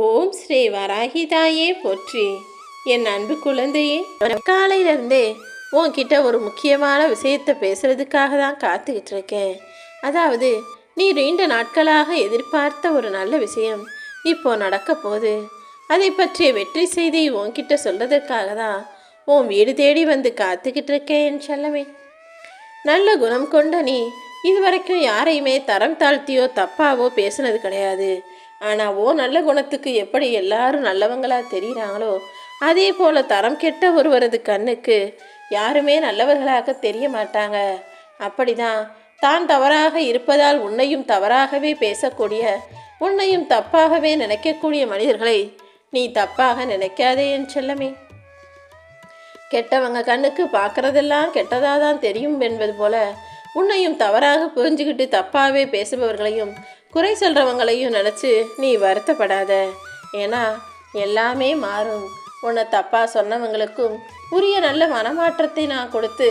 ஓம் ஸ்ரீ வராகிதாயே போற்றி. என் அன்பு குழந்தையே, காலையிலேருந்தே உன்கிட்ட ஒரு முக்கியமான விஷயத்தை பேசுறதுக்காக தான் காத்துக்கிட்டு இருக்கேன். அதாவது, நீ நீண்ட நாட்களாக எதிர்பார்த்த ஒரு நல்ல விஷயம் இப்போ நடக்க போகுது. அதை பற்றிய வெற்றி செய்தி உன்கிட்ட சொல்றதுக்காக தான் உன் வீடு தேடி வந்து காத்துக்கிட்டு இருக்கேன் என் செல்லமே. நல்ல குணம் கொண்ட நீ இதுவரைக்கும் யாரையுமே தரம் தாழ்த்தியோ தப்பாவோ பேசுனது கிடையாது. ஆனால் நல்ல குணத்துக்கு எப்படி எல்லாரும் நல்லவங்களா தெரிகிறாங்களோ, அதே போல் தரம் கெட்ட ஒருவரது கண்ணுக்கு யாருமே நல்லவர்களாக தெரிய மாட்டாங்க. அப்படிதான் தான் தவறாக இருப்பதால் உன்னையும் தவறாகவே பேசக்கூடிய, உன்னையும் தப்பாகவே நினைக்கக்கூடிய மனிதர்களை நீ தப்பாக நினைக்காதே என் செல்லமே. கெட்டவங்க கண்ணுக்கு பார்க்குறதெல்லாம் கெட்டதாக தான் தெரியும் என்பது போல உன்னையும் தவறாக புரிஞ்சுக்கிட்டு தப்பாகவே பேசுபவர்களையும் குறை சொல்கிறவங்களையும் நினச்சி நீ வருத்தப்படாத. ஏன்னா எல்லாமே மாறும். உன்னை தப்பாக சொன்னவங்களுக்கும் உரிய நல்ல மனமாற்றத்தை நான் கொடுத்து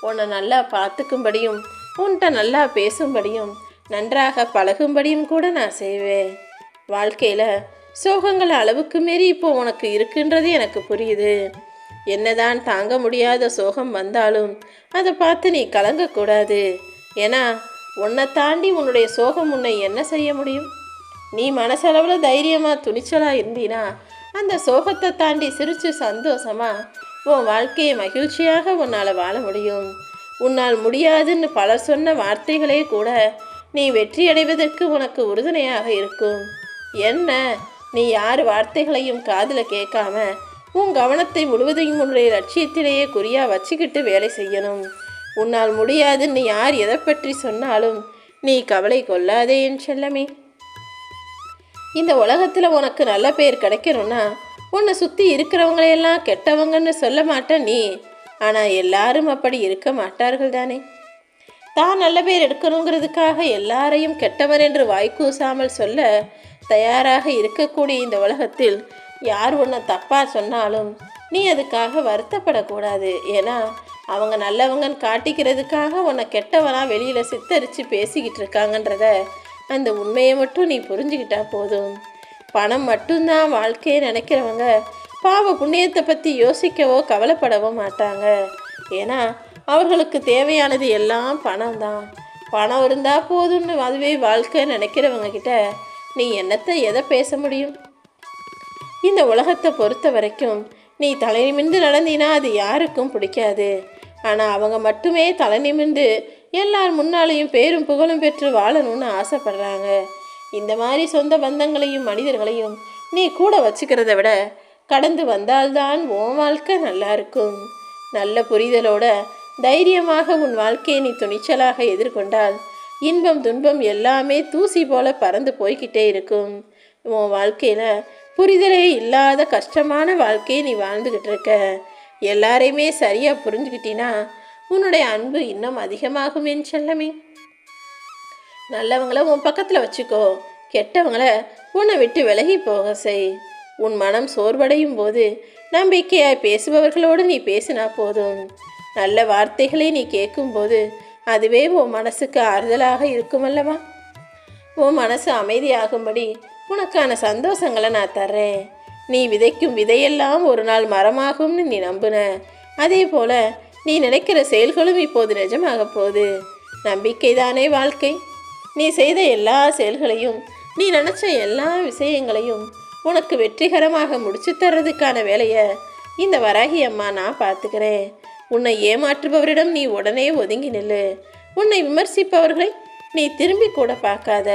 உன்னை நல்லா பார்த்துக்கும்படியும் உன்கிட்ட நல்லா பேசும்படியும் நன்றாக பழகும்படியும் கூட நான் செய்வேன். வாழ்க்கையில் சோகங்கள் அளவுக்கு மீறி இப்போ உனக்கு இருக்குன்றது எனக்கு புரியுது. என்னதான் தாங்க முடியாத சோகம் வந்தாலும் அதை பார்த்து நீ கலங்கக்கூடாது. ஏன்னா உன்னை தாண்டி உன்னுடைய சோகம் உன்னை என்ன செய்ய முடியும்? நீ மனசளவில் தைரியமாக துணிச்சலாக இருந்தீனா அந்த சோகத்தை தாண்டி சிரித்து சந்தோஷமாக உன் வாழ்க்கையை மகிழ்ச்சியாக உன்னால் வாழ முடியும். உன்னால் முடியாதுன்னு பலர் சொன்ன வார்த்தைகளே கூட நீ வெற்றி அடைவதற்கு உனக்கு உறுதுணையாக இருக்கும். என்ன, நீ யார் வார்த்தைகளையும் காதில் கேட்காம உன் கவனத்தை முழுவதையும் உன்னுடைய லட்சியத்திலேயே குறியாக வச்சுக்கிட்டு வேலை செய்யணும். உன்னால் முடியாதுன்னு யார் எதை பற்றி சொன்னாலும் நீ கவலை கொள்ளாதே என் செல்லமே. இந்த உலகத்தில் உனக்கு நல்ல பேர் கிடைக்கணும்னா உன்னை சுற்றி இருக்கிறவங்களையெல்லாம் கெட்டவங்கன்னு சொல்ல மாட்டேன் நீ. ஆனால் எல்லாரும் அப்படி இருக்க மாட்டார்கள் தானே. தான் நல்ல பேர் எடுக்கணுங்கிறதுக்காக எல்லாரையும் கெட்டவன் என்று வாய்க்கூசாமல் சொல்ல தயாராக இருக்கக்கூடிய இந்த உலகத்தில் யார் உன்னை தப்பாக சொன்னாலும் நீ அதுக்காக வருத்தப்படக்கூடாது. ஏன்னா அவங்க நல்லவங்கன்னு காட்டிக்கிறதுக்காக உன்னை கெட்டவனா வெளியில் சித்தரித்து பேசிக்கிட்டு இருக்காங்கன்றத அந்த உண்மையை மட்டும் நீ புரிஞ்சுக்கிட்டா போதும். பணம் மட்டும்தான் வாழ்க்கையை நினைக்கிறவங்க பாவ புண்ணியத்தை பற்றி யோசிக்கவோ கவலைப்படவோ மாட்டாங்க. ஏன்னா அவர்களுக்கு தேவையானது எல்லாம் பணம் தான். பணம் இருந்தால் போதும்னு அதுவே வாழ்க்கை நினைக்கிறவங்க கிட்ட நீ என்னத்தை எதை பேச முடியும்? இந்த உலகத்தை பொறுத்த வரைக்கும் நீ தலை நிமிர்ந்து நடந்தினா அது யாருக்கும் பிடிக்காது. ஆனால் அவங்க மட்டுமே தலை நிமிர்ந்து எல்லார் முன்னாலேயும் பேரும் புகழும் பெற்று வாழணும்னு ஆசைப்படுறாங்க. இந்த மாதிரி சொந்த பந்தங்களையும் மனிதர்களையும் நீ கூட வச்சுக்கிறத விட கடந்து வந்தால்தான் உன் வாழ்க்கை நல்லா இருக்கும். நல்ல புரிதலோட தைரியமாக உன் வாழ்க்கையை நீ துணிச்சலாக எதிர்கொண்டால் இன்பம் துன்பம் எல்லாமே தூசி போல பறந்து போய்கிட்டே இருக்கும். உன் வாழ்க்கையில் புரிதலே இல்லாத கஷ்டமான வாழ்க்கையை நீ வாழ்ந்துக்கிட்டு இருக்க. எல்லாரையுமே சரியாக புரிஞ்சுக்கிட்டினா உன்னுடைய அன்பு இன்னும் அதிகமாகும் என் செல்லமே. நல்லவங்கள உன் பக்கத்தில் வச்சுக்கோ, கெட்டவங்களை உன்னை விட்டு விலகி போக செய். உன் மனம் சோர்வடையும் போது நம்பிக்கையாய் பேசுபவர்களோடு நீ பேசினா போதும். நல்ல வார்த்தைகளை நீ கேட்கும்போது அதுவே உன் மனசுக்கு ஆறுதலாக இருக்குமல்லவா? உன் மனசு அமைதியாகும்படி உனக்கான சந்தோஷங்களை நான் தர்றேன். நீ விதைக்கும் விதையெல்லாம் ஒரு நாள் மரமாகும்னு நீ நம்புன. அதே போல் நீ நினைக்கிற செயல்களும் இப்போது நிஜமாக போகுது. நம்பிக்கை தானே வாழ்க்கை. நீ செய்த எல்லா செயல்களையும் நீ நினச்ச எல்லா விஷயங்களையும் உனக்கு வெற்றிகரமாக முடிச்சு தர்றதுக்கான வேலையை இந்த வராகி அம்மா நான் பார்த்துக்கிறேன். உன்னை ஏமாற்றுபவரிடம் நீ உடனே ஒதுங்கி நில்லு. உன்னை விமர்சிப்பவர்களை நீ திரும்பி கூட பார்க்காத.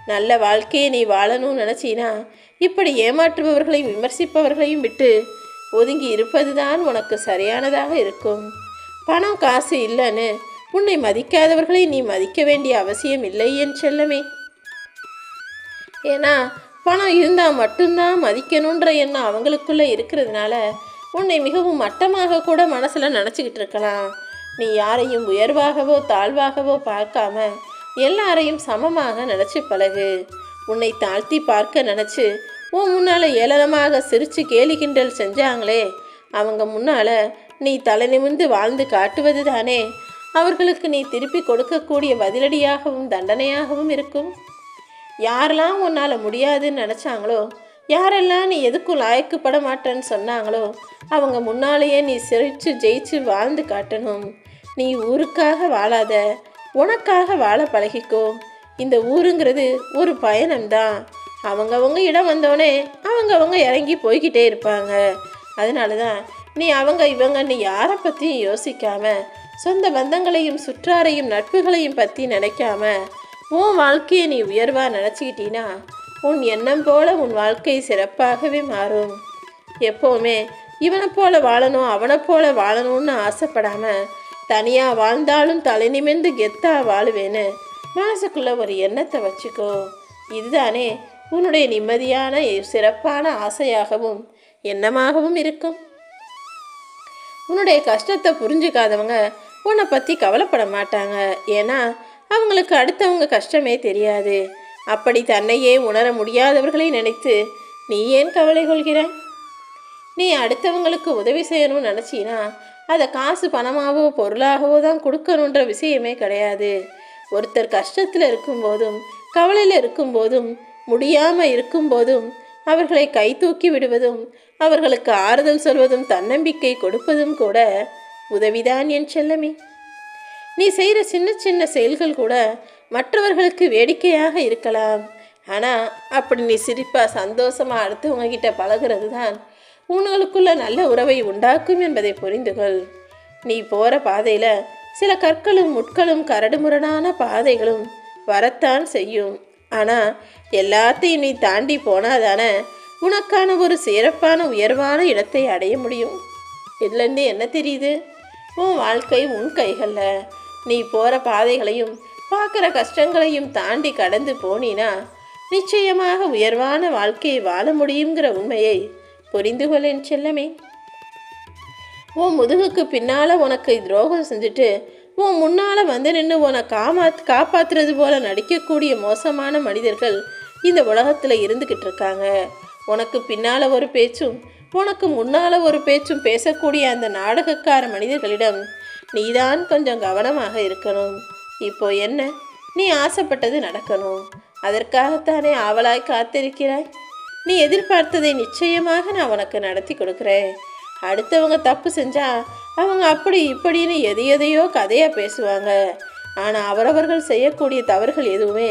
நல்ல வாழ்க்கையை நீ வாழணும்னு நினச்சினா இப்படி ஏமாற்றுபவர்களையும் விமர்சிப்பவர்களையும் விட்டு ஒதுங்கி இருப்பது தான் உனக்கு சரியானதாக இருக்கும். பணம் காசு இல்லைன்னு உன்னை மதிக்காதவர்களை நீ மதிக்க வேண்டிய அவசியம் இல்லை என் செல்லமே. ஏன்னா பணம் இருந்தால் மட்டும்தான் மதிக்கணுன்ற எண்ணம் அவங்களுக்குள்ளே இருக்கிறதுனால உன்னை மிகவும் மட்டமாக கூட மனசில் நினச்சிக்கிட்டு இருக்கலாம். நீ யாரையும் உயர்வாகவோ தாழ்வாகவோ பார்க்காம எல்லாரையும் சமமாக நினச்சி பழகு. உன்னை தாழ்த்தி பார்க்க நினச்சி உன் முன்னால் ஏளனமாக சிரித்து கேலி கிண்டல் செஞ்சாங்களே, அவங்க முன்னால் நீ தலை நிமிர்ந்து வாழ்ந்து காட்டுவது தானே அவர்களுக்கு நீ திருப்பி கொடுக்கக்கூடிய பதிலடியாகவும் தண்டனையாகவும் இருக்கும். யாரெல்லாம் உன்னால் முடியாதுன்னு நினச்சாங்களோ யாரெல்லாம் நீ எதுக்கும் லாயக்குப்பட மாட்டேன்னு சொன்னாங்களோ அவங்க முன்னாலேயே நீ சிரித்து ஜெயிச்சு வாழ்ந்து காட்டணும். நீ ஊருக்காக வாழாத, உனக்காக வாழ பழகிக்கோ. இந்த ஊருங்கிறது ஒரு பயணம்தான். அவங்கவங்க இடம் வந்தோடனே அவங்கவங்க இறங்கி போய்கிட்டே இருப்பாங்க. அதனால தான் நீ அவங்க இவங்கன்னு யாரை பற்றியும் யோசிக்காம, சொந்த பந்தங்களையும் சுற்றாரையும் நட்புகளையும் பற்றி நினைக்காம உன் வாழ்க்கையை நீ உயர்வாக நினச்சிக்கிட்டீன்னா உன் எண்ணம் போல உன் வாழ்க்கை சிறப்பாகவே மாறும். எப்போவுமே இவனை போல வாழணும் அவனை போல வாழணும்னு ஆசைப்படாமல் தனியாக வாழ்ந்தாலும் தலை நிமிர்ந்து கெத்தாக வாழுவேன்னு மனசுக்குள்ளே ஒரு எண்ணத்தை வச்சுக்கோ. இதுதானே உன்னுடைய நிம்மதியான சிறப்பான ஆசையாகவும் எண்ணமாகவும் இருக்கும். உன்னுடைய கஷ்டத்தை புரிஞ்சுக்காதவங்க உன்னை பற்றி கவலைப்பட மாட்டாங்க. ஏன்னா அவங்களுக்கு அடுத்தவங்க கஷ்டமே தெரியாது. அப்படி தன்னையே உணர முடியாதவர்களை நினைத்து நீ ஏன் கவலை கொள்கிறாய்? நீ அடுத்தவங்களுக்கு உதவி செய்யணும்னு நினச்சின்னா அதை காசு பணமாகவோ பொருளாகவோ தான் கொடுக்கணுன்ற விஷயமே கிடையாது. ஒருத்தர் கஷ்டத்தில் இருக்கும்போதும் கவலையில் இருக்கும்போதும் முடியாமல் இருக்கும்போதும் அவர்களை கை தூக்கி விடுவதும் அவர்களுக்கு ஆறுதல் சொல்வதும் தன்னம்பிக்கை கொடுப்பதும் கூட உதவிதான் என் செல்லமே. நீ செய்கிற சின்ன சின்ன செயல்கள் கூட மற்றவர்களுக்கு வேடிக்கையாக இருக்கலாம். ஆனால் அப்படி நீ சிரிப்பாக சந்தோஷமாக அடுத்தவங்க கிட்ட பழகிறது தான் உங்களுக்குள்ள நல்ல உறவை உண்டாக்கும் என்பதை புரிந்துகொள். நீ போகிற பாதையில் சில கற்களும் முட்களும் கரடுமுரடான பாதைகளும் வரத்தான் செய்யும். ஆனால் எல்லாத்தையும் நீ தாண்டி போனாதானே உனக்கான ஒரு சிறப்பான உயர்வான இடத்தை அடைய முடியும். இதுலேருந்து என்ன தெரியுது? உன் வாழ்க்கை உன் கைகளில். நீ போகிற பாதைகளையும் பார்க்குற கஷ்டங்களையும் தாண்டி கடந்து போனீன்னா நிச்சயமாக உயர்வான வாழ்க்கையை வாழ முடியுங்கிற உண்மையை புரிந்து கொள்ளேன் செல்லமே. உன் முதுகுக்கு பின்னால் உனக்கு துரோகம் செஞ்சுட்டு உன் முன்னால் வந்து நின்று உன்னை காப்பாற்றுறது போல நடிக்கக்கூடிய மோசமான மனிதர்கள் இந்த உலகத்தில் இருந்துக்கிட்டு இருக்காங்க. உனக்கு பின்னால் ஒரு பேச்சும் உனக்கு முன்னால் ஒரு பேச்சும் பேசக்கூடிய அந்த நாடகக்கார மனிதர்களிடம் நீதான் கொஞ்சம் கவனமாக இருக்கணும். இப்போ என்ன, நீ ஆசைப்பட்டது நடக்கணும். அதற்காகத்தானே ஆவலாய் காத்திருக்கிறாய். நீ எதிர்பார்த்ததை நிச்சயமாக நான் உனக்கு நடத்தி கொடுக்குறேன். அடுத்தவங்க தப்பு செஞ்சால் அவங்க அப்படி இப்படின்னு எதையோ கதையாக பேசுவாங்க. ஆனால் அவரவர்கள் செய்யக்கூடிய தவறுகள் எதுவுமே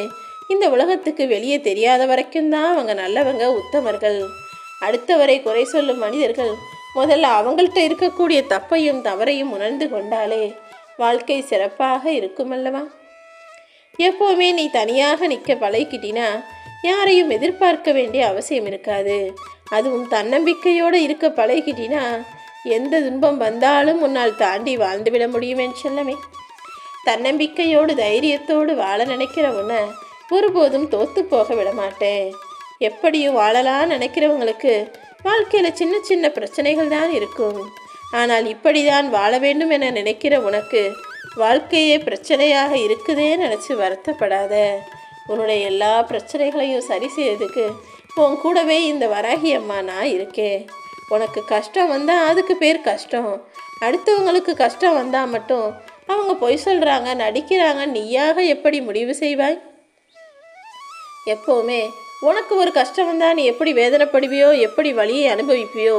இந்த உலகத்துக்கு வெளியே தெரியாத வரைக்கும் தான் அவங்க நல்லவங்க, உத்தமர்கள். அடுத்தவரை குறை சொல்லும் மனிதர்கள் முதல்ல அவங்கள்ட்ட இருக்கக்கூடிய தப்பையும் தவறையும் உணர்ந்து கொண்டாலே வாழ்க்கை சிறப்பாக இருக்குமல்லவா? எப்போவுமே நீ தனியாக நிற்க பழகிக்கிட்டினா யாரையும் எதிர்பார்க்க வேண்டிய அவசியம் இருக்காது. அதுவும் தன்னம்பிக்கையோடு இருக்க பழகிக்கிட்டினா எந்த துன்பம் வந்தாலும் உன்னால் தாண்டி வாழ்ந்துவிட முடியும் செல்லமே. தன்னம்பிக்கையோடு தைரியத்தோடு வாழ நினைக்கிற உன்னை ஒருபோதும் தோற்று போக விட மாட்டேன். எப்படியும் வாழலாம் நினைக்கிறவங்களுக்கு வாழ்க்கையில் சின்ன சின்ன பிரச்சனைகள் தான் இருக்கும். ஆனால் இப்படி தான் வாழ வேண்டும் என நினைக்கிற உனக்கு வாழ்க்கையே பிரச்சனையாக இருக்குதே நினச்சி வருத்தப்படாத. உன்னுடைய எல்லா பிரச்சனைகளையும் சரி செய்யறதுக்கு உன் கூடவே இந்த வராகி அம்மா நான் இருக்கேன். உனக்கு கஷ்டம் வந்தால் அதுக்கு பேர் கஷ்டம். அடுத்தவங்களுக்கு கஷ்டம் வந்தால் மட்டும் அவங்க பொய் சொல்கிறாங்க, நடிக்கிறாங்க, நீயாக எப்படி முடிவு செய்வாய்? எப்போவுமே உனக்கு ஒரு கஷ்டம் வந்தால் நீ எப்படி வேதனைப்படுவியோ, எப்படி வலியை அனுபவிப்பியோ,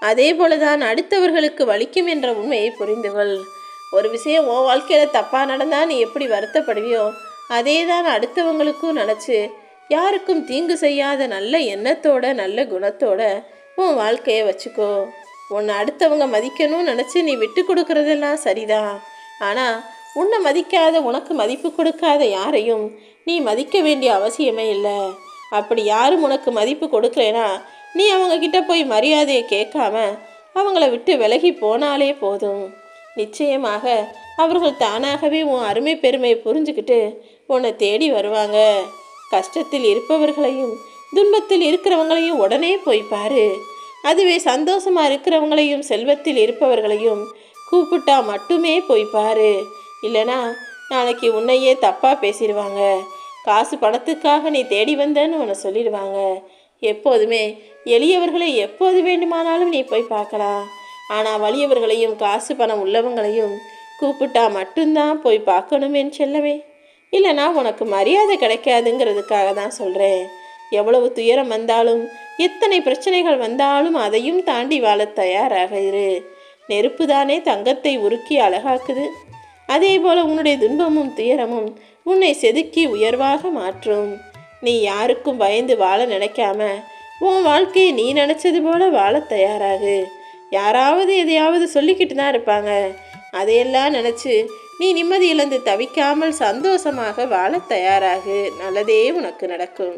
அதே போல தான் அடுத்தவர்களுக்கு வலிக்கும் என்ற உண்மையை புரிந்துகொள். ஒரு விஷயம் உன் வாழ்க்கையில் தப்பாக நடந்தால் நீ எப்படி வருத்தப்படுவியோ அதே தான் அடுத்தவங்களுக்கும் நினச்சி யாருக்கும் தீங்கு செய்யாத நல்ல எண்ணத்தோட நல்ல குணத்தோட உன் வாழ்க்கையை வச்சுக்கோ. உன்னை அடுத்தவங்க மதிக்கணும்னு நினச்சி நீ விட்டு கொடுக்கறதெல்லாம் சரிதான். ஆனால் உன்னை மதிக்காத, உனக்கு மதிப்பு கொடுக்காத யாரையும் நீ மதிக்க வேண்டிய அவசியமே இல்லை. அப்படி யாரும் உனக்கு மதிப்பு கொடுக்கலைன்னா நீ அவங்கக்கிட்ட போய் மரியாதையை கேட்காம அவங்கள விட்டு விலகி போனாலே போதும். நிச்சயமாக அவர்கள் தானாகவே உன் அருமை பெருமையை புரிஞ்சுக்கிட்டு உன்னை தேடி வருவாங்க. கஷ்டத்தில் இருப்பவர்களையும் துன்பத்தில் இருக்கிறவங்களையும் உடனே போய் பாரு. அதுவே சந்தோஷமாக இருக்கிறவங்களையும் செல்வத்தில் இருப்பவர்களையும் கூப்பிட்டா மட்டுமே போய் பாரு. இல்லைனா நாளைக்கு உன்னையே தப்பாக பேசிடுவாங்க. காசு பணத்துக்காக நீ தேடி வந்தேன்னு உன்னை சொல்லிடுவாங்க. எப்போதுமே எளியவர்களை எப்போது வேண்டுமானாலும் நீ போய் பார்க்கலாம். ஆனால் வலியவர்களையும் காசு பணம் உள்ளவங்களையும் கூப்பிட்டா மட்டும்தான் போய் பார்க்கணுமேன்னு செல்லவே. இல்லைனா உனக்கு மரியாதை கிடைக்காதுங்கிறதுக்காக தான் சொல்கிறேன். எவ்வளவு துயரம் வந்தாலும் எத்தனை பிரச்சனைகள் வந்தாலும் அதையும் தாண்டி வாழ தயாராக இரு. நெருப்பு தானே தங்கத்தை உருக்கி அழகாக்குது. அதே போல உன்னுடைய துன்பமும் துயரமும் உன்னை செதுக்கி உயர்வாக மாற்றும். நீ யாருக்கும் பயந்து வாழ நினைக்காம உன் வாழ்க்கையை நீ நினச்சது போல வாழ தயாராகு. யாராவது எதையாவது சொல்லிக்கிட்டு தான் இருப்பாங்க. அதையெல்லாம் நினச்சி நீ நிம்மதி இழந்து தவிக்காமல் சந்தோஷமாக வாழ தயாராகு. நல்லதே உனக்கு நடக்கும்.